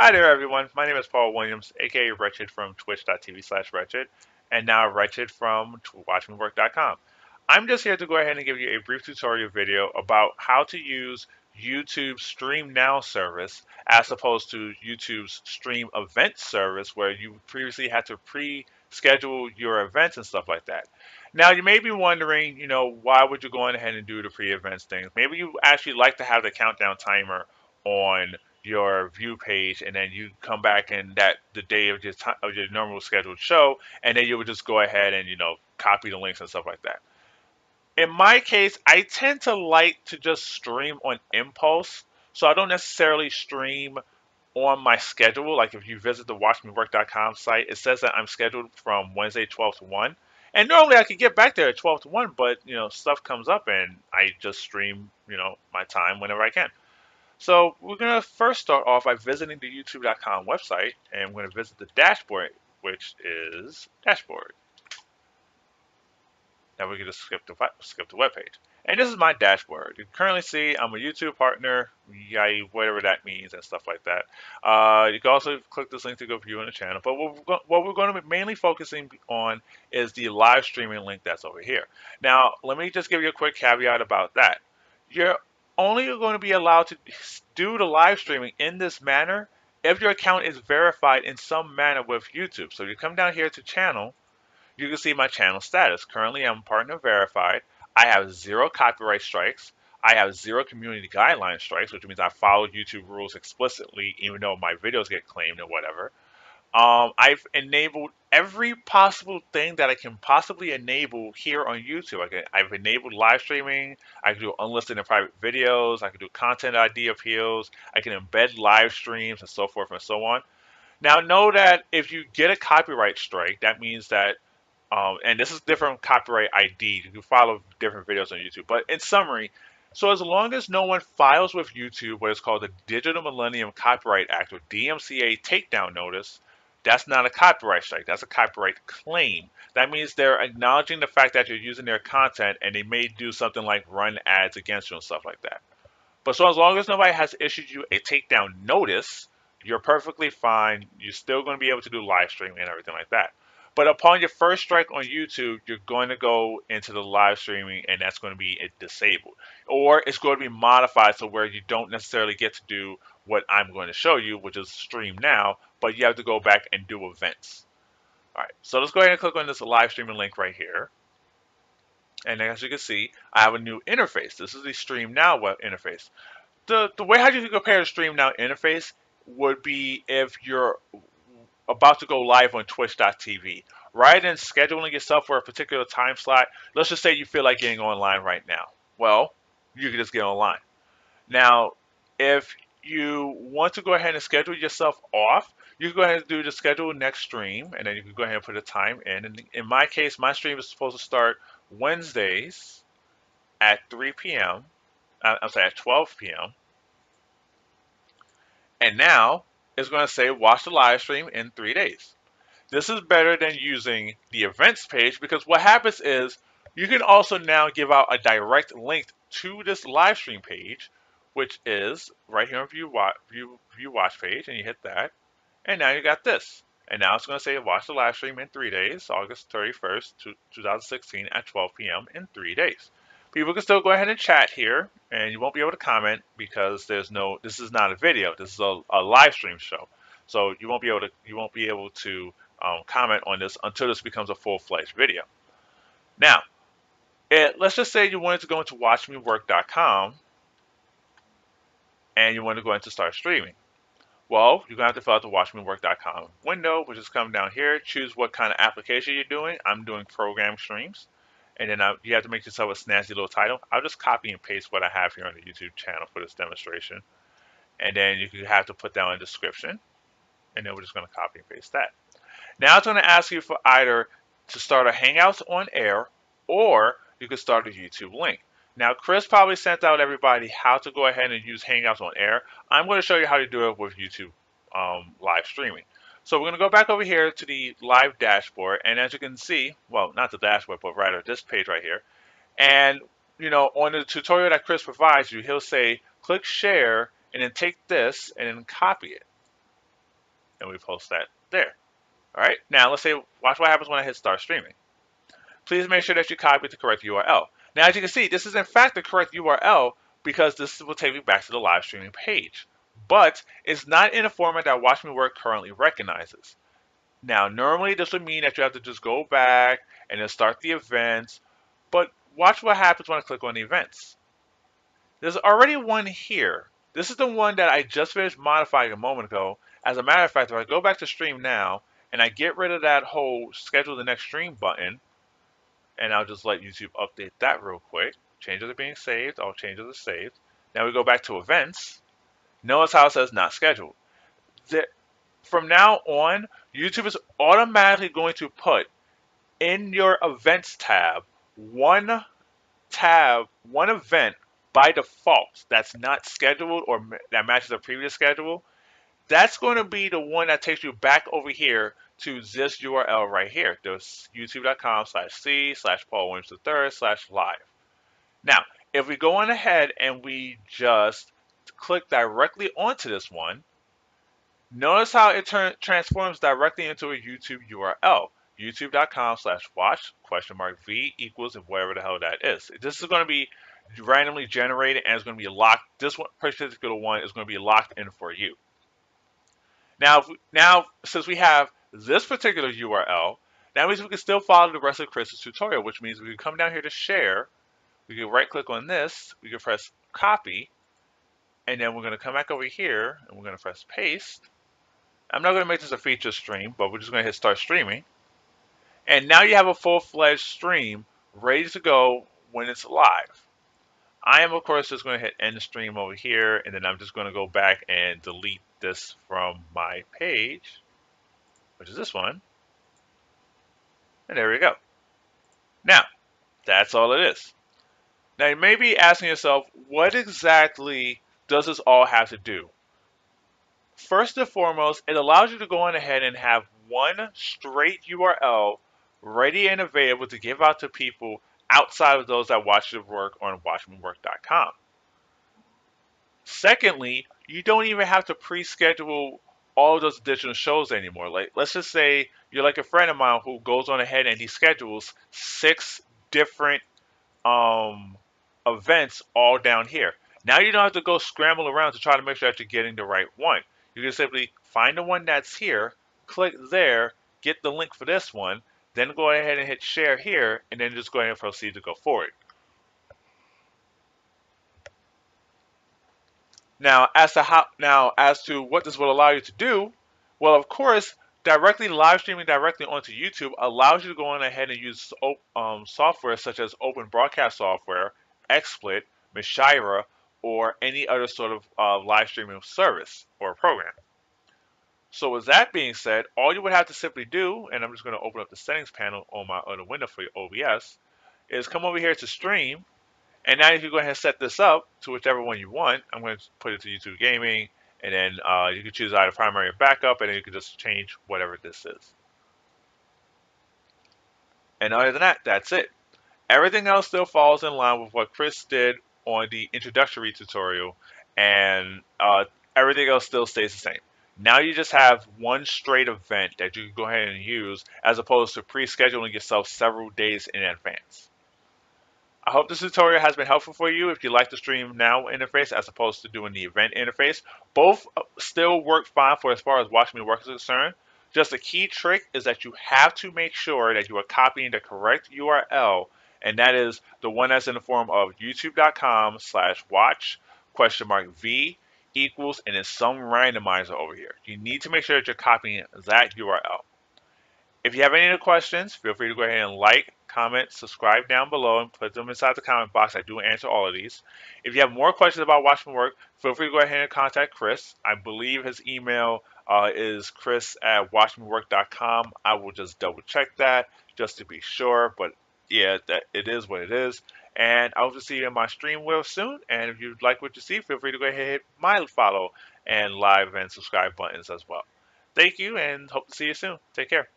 Hi there, everyone. My name is Paul Williams, aka Wretched from twitch.tv/wretched, and now Wretched from watchmework.com. I'm just here to go ahead and give you a brief tutorial video about how to use YouTube's Stream Now service as opposed to YouTube's Stream Event service, where you previously had to pre-schedule your events and stuff like that. Now, you may be wondering, why would you go on ahead and do the pre-events things? Maybe you actually like to have the countdown timer on your view page, and then you come back in that the day of your normal scheduled show, and then you would just go ahead and copy the links and stuff like that. In my case, I tend to like to just stream on impulse, so I don't necessarily stream on my schedule. Like if you visit the watchmework.com site, it says that I'm scheduled from Wednesday 12 to 1. And normally I could get back there at 12 to 1, but stuff comes up and I just stream, my time whenever I can. So we're going to first start off by visiting the youtube.com website, and we're going to visit the dashboard, which is dashboard. Now we can just skip the web page. And this is my dashboard. You can currently see I'm a YouTube partner, whatever that means and stuff like that. You can also click this link to go view on the channel. But what we're going to be mainly focusing on is the live streaming link that's over here. Now, let me just give you a quick caveat about that. You're only going to be allowed to do the live streaming in this manner if your account is verified in some manner with YouTube. So you come down here to channel, you can see my channel status. Currently, I'm partner verified. I have 0 copyright strikes. I have 0 community guideline strikes, which means I follow YouTube rules explicitly, even though my videos get claimed or whatever. I've enabled every possible thing that I can possibly enable here on YouTube. I've enabled live streaming. I can do unlisted and private videos. I can do content ID appeals. I can embed live streams and so forth and so on. Now, know that if you get a copyright strike, that means that and this is different copyright ID. You can follow different videos on YouTube. But in summary, so as long as no one files with YouTube what is called the Digital Millennium Copyright Act or DMCA takedown notice, that's not a copyright strike. That's a copyright claim. That means they're acknowledging the fact that you're using their content, and they may do something like run ads against you and stuff like that. But so as long as nobody has issued you a takedown notice, you're perfectly fine. You're still going to be able to do live streaming and everything like that. But upon your first strike on YouTube, you're going to go into the live streaming, and that's going to be disabled. Or it's going to be modified so where you don't necessarily get to do what I'm going to show you, which is stream now, but you have to go back and do events. All right, so let's go ahead and click on this live streaming link right here. And as you can see, I have a new interface. This is the Stream Now web interface. The way how you can compare the Stream Now interface would be if you're about to go live on twitch.tv. Rather than scheduling yourself for a particular time slot, let's just say you feel like getting online right now. Well, you can just get online. Now, if you want to go ahead and schedule yourself off, you can go ahead and do the schedule next stream, and then you can go ahead and put a time in. And in my case, my stream is supposed to start Wednesdays at 3 p.m. I'm sorry, at 12 p.m. And now it's going to say watch the live stream in 3 days. This is better than using the events page because what happens is you can also now give out a direct link to this live stream page, which is right here on view watch page, and you hit that, and now you got this. And now it's going to say watch the live stream in 3 days, August 31st, 2016 at 12 p.m. in 3 days. People can still go ahead and chat here, and you won't be able to comment because this is not a video. This is a live stream show. So you won't be able to comment on this until this becomes a full-fledged video. Now, let's just say you wanted to go into watchmework.com and you want to go into start streaming. Well, you're going to have to fill out the watchmework.com window, which is come down here. Choose what kind of application you're doing. I'm doing program streams. And then you have to make yourself a snazzy little title. I'll just copy and paste what I have here on the YouTube channel for this demonstration. And then you have to put down a description. And then we're just going to copy and paste that. Now it's going to ask you for either to start a Hangouts on air or you could start a YouTube link. Now, Chris probably sent out everybody how to go ahead and use Hangouts on air. I'm going to show you how to do it with YouTube live streaming. So we're going to go back over here to the live dashboard. And as you can see, well, not the dashboard, but rather this page right here. And, on the tutorial that Chris provides you, he'll say, click share and then take this and then copy it. and we post that there. All right. Now let's say, watch what happens when I hit start streaming. Please make sure that you copy the correct URL. Now, as you can see, this is in fact the correct URL because this will take me back to the live streaming page. But it's not in a format that Watch Me Work currently recognizes. Now, normally this would mean that you have to just go back and then start the events. But watch what happens when I click on the events. There's already one here. This is the one that I just finished modifying a moment ago. As a matter of fact, if I go back to stream now and I get rid of that whole schedule the next stream button, and I'll just let YouTube update that real quick. Changes are being saved. All changes are saved. Now we go back to events. Notice how it says not scheduled. From now on, YouTube is automatically going to put in your events one tab, one event by default that's not scheduled or that matches a previous schedule. That's going to be the one that takes you back over here to this URL right here. There's youtube.com/c/Paul Williams III/live. Now, if we go on ahead and we just click directly onto this one, notice how it transforms directly into a YouTube URL. youtube.com/watch?v equals and whatever the hell that is. This is going to be randomly generated and it's going to be locked. This one particular one is going to be locked in for you. Now, since we have this particular URL, that means we can still follow the rest of Chris's tutorial, which means we can come down here to share. We can right click on this. We can press copy. And then we're going to come back over here and we're going to press paste. I'm not going to make this a feature stream, but we're just going to hit start streaming. And now you have a full-fledged stream ready to go when it's live. I am, of course, just going to hit end the stream over here, and then I'm just going to go back and delete this from my page, which is this one. And there we go. Now, that's all it is. Now, you may be asking yourself, what exactly does this all have to do? First and foremost, it allows you to go on ahead and have one straight URL ready and available to give out to people outside of those that watch your work on watchmework.com. Secondly, you don't even have to pre-schedule all of those additional shows anymore. Like, let's just say you're like a friend of mine who goes on ahead and he schedules 6 different events all down here. Now you don't have to go scramble around to try to make sure that you're getting the right one. You can simply find the one that's here, click there, get the link for this one, then go ahead and hit share here, and then just go ahead and proceed to go forward. Now, as to what this will allow you to do, well, of course, directly live streaming directly onto YouTube allows you to go on ahead and use software such as open broadcast software, XSplit, Mishira, or any other sort of live streaming service or program. So with that being said, all you would have to simply do, and I'm just going to open up the settings panel on my other window for your OBS, is come over here to stream. And now you can go ahead and set this up to whichever one you want. I'm going to put it to YouTube Gaming, and then you can choose either primary or backup, and then you can just change whatever this is. And other than that, that's it. Everything else still falls in line with what Chris did on the introductory tutorial, and everything else still stays the same. Now you just have one straight event that you can go ahead and use as opposed to pre-scheduling yourself several days in advance. I hope this tutorial has been helpful for you if you like the stream now interface as opposed to doing the event interface. Both still work fine for as far as Watch Me Work is concerned. Just a key trick is that you have to make sure that you are copying the correct URL, and that is the one that's in the form of youtube.com/watch?v equals and then some randomizer over here. You need to make sure that you're copying that URL. If you have any other questions, feel free to go ahead and like, comment, subscribe down below, and put them inside the comment box. I do answer all of these. If you have more questions about Watch Me Work, feel free to go ahead and contact Chris. I believe his email is chris@watchmework.com. I will just double check that just to be sure, but yeah, it is what it is. And I hope to see you in my stream real soon. And if you like what you see, feel free to go ahead and hit my follow and live and subscribe buttons as well. Thank you, and hope to see you soon. Take care.